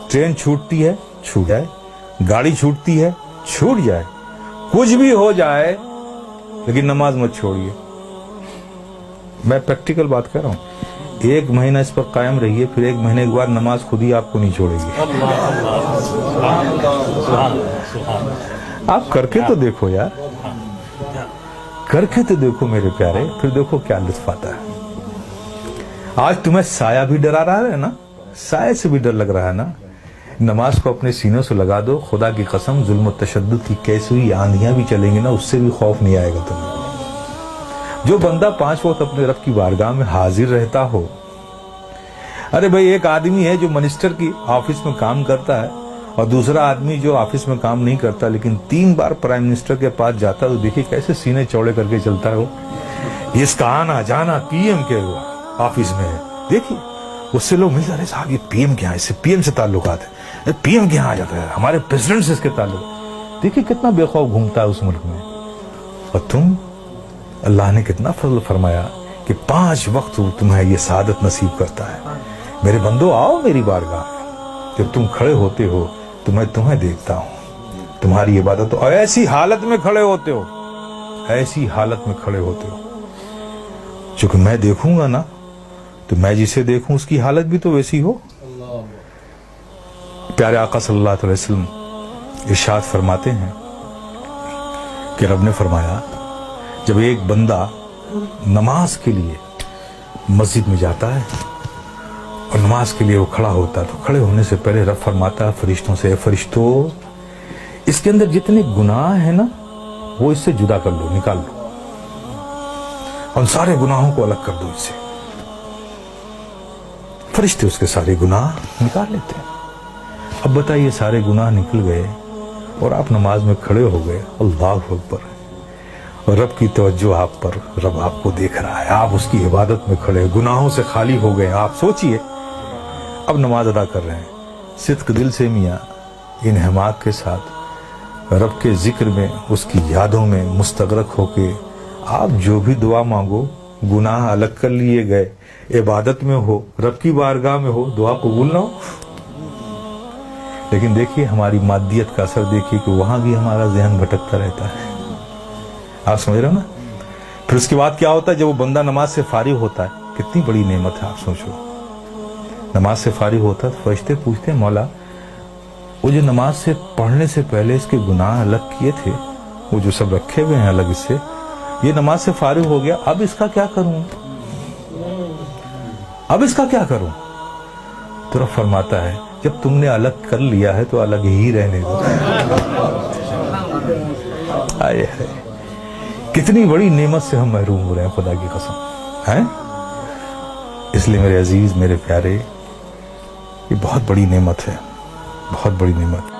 Train छूटती है छूट जाए, गाड़ी छूटती है छूट जाए, कुछ भी हो जाए, लेकिन नमाज मत छोड़िए। मैं प्रैक्टिकल बात कर रहा हूं। 1 महीना इस पर कायम रहिए, फिर 1 महीने के बाद नमाज खुद ही आपको नहीं छोड़ेगी। आप करके तो देखो यार, करके तो देखो मेरे प्यारे, फिर देखो क्या लुत्फ आता है। आज तुम्हें साया भी डरा रहा है ना, साये से भी डर लग रहा है ना, नमाज को अपने सीनों से लगा दो। खुदा की कसम, जुल्म तशद्दुद की कैसी हुई आंधियां भी चलेंगी ना, उससे भी खौफ नहीं आएगा तुम्हें। जो बंदा 5 वक्त अपने रब की बारगाह में हाजिर रहता हो। अरे भाई, एक आदमी है जो मिनिस्टर की ऑफिस में काम करता है, और दूसरा आदमी जो ऑफिस में काम नहीं करता लेकिन 3 बार प्राइम मिनिस्टर के पास जाता है, तो देखिए कैसे सीने चौड़े करके चलता है वो। इसका आना जाना पीएम के ऑफिस में है। देखिए उससे लोग मिलते, अरे साहब ये पीएम क्या है, इससे पीएम से ताल्लुकात है, पीएम क्या आ जाता है, हमारे प्रेसिडेंट से इसके ताल्लुक। देखिए कितना बेखौफ घूमता है उस मुल्क में। और तुम, अल्लाह ने कितना फजल फरमाया कि 5 वक्त तुम्हें ये सादत नसीब करता है। मेरे बंदो, आओ मेरी बारगाह में। जब तुम खड़े होते हो तो मैं तुम्हें देखता हूं, तुम्हारी इबादत, और ऐसी हालत में खड़े होते हो, ऐसी हालत में खड़े होते हो, चूंकि मैं देखूंगा ना, तो मैं जिसे देखूं उसकी हालत भी तो वैसी हो। प्यारे आका सल्लल्लाहु अलैहि वसल्लम इरशाद फरमाते हैं कि रब ने फरमाया, जब एक बंदा नमाज के लिए मस्जिद में जाता है और नमाज के लिए वो खड़ा होता है, तो खड़े होने से पहले रब फरमाता है फरिश्तों से, फरिश्तों, इसके अंदर जितने गुनाह है ना, वो इससे जुदा कर लो, निकाल लो, और सारे गुनाहों को अलग कर दो इससे। फरिश्ते उसके सारे गुनाह निकाल लेते हैं। अब बताइए, सारे गुनाह निकल गए और आप नमाज में खड़े हो गए, अल्लाहु अकबर, और रब की तवज्जो आप पर, रब आपको देख रहा है, आप उसकी इबादत में खड़े, गुनाहों से खाली हो गए। आप सोचिए, अब नमाज अदा कर रहे हैं, सिद्क दिल से मियाँ इन हिमाक के साथ रब के जिक्र में, उसकी यादों में मुस्तगरक होके आप जो भी दुआ मांगो, गुनाह अलग कर लिए गए, इबादत में हो, रब की बारगाह में हो, दुआ कबूल ना हो। लेकिन देखिए हमारी मादियत का असर देखिए कि वहां भी हमारा ज़हन भटकता रहता है। आप समझ रहे हो ना। फिर उसके बाद क्या होता है, जब वो बंदा नमाज से फारिग होता है, कितनी बड़ी नेमत है आप सोचो। नमाज से फारिग होता है तो फरिश्ते पूछते हैं, मौला वो जो नमाज से पढ़ने से पहले इसके गुनाह अलग किए थे, वो जो सब रखे हुए हैं अलग इससे, ये नमाज से फारिग हो गया, अब इसका क्या करूं, अब इसका क्या करूं। तो रब फरमाता है, जब तुमने अलग कर लिया है तो अलग ही रहने दो। आए है, कितनी बड़ी नेमत से हम महरूम हो रहे हैं, खुदा की कसम है। इसलिए मेरे अजीज, मेरे प्यारे, ये बहुत बड़ी नेमत है, बहुत बड़ी नेमत।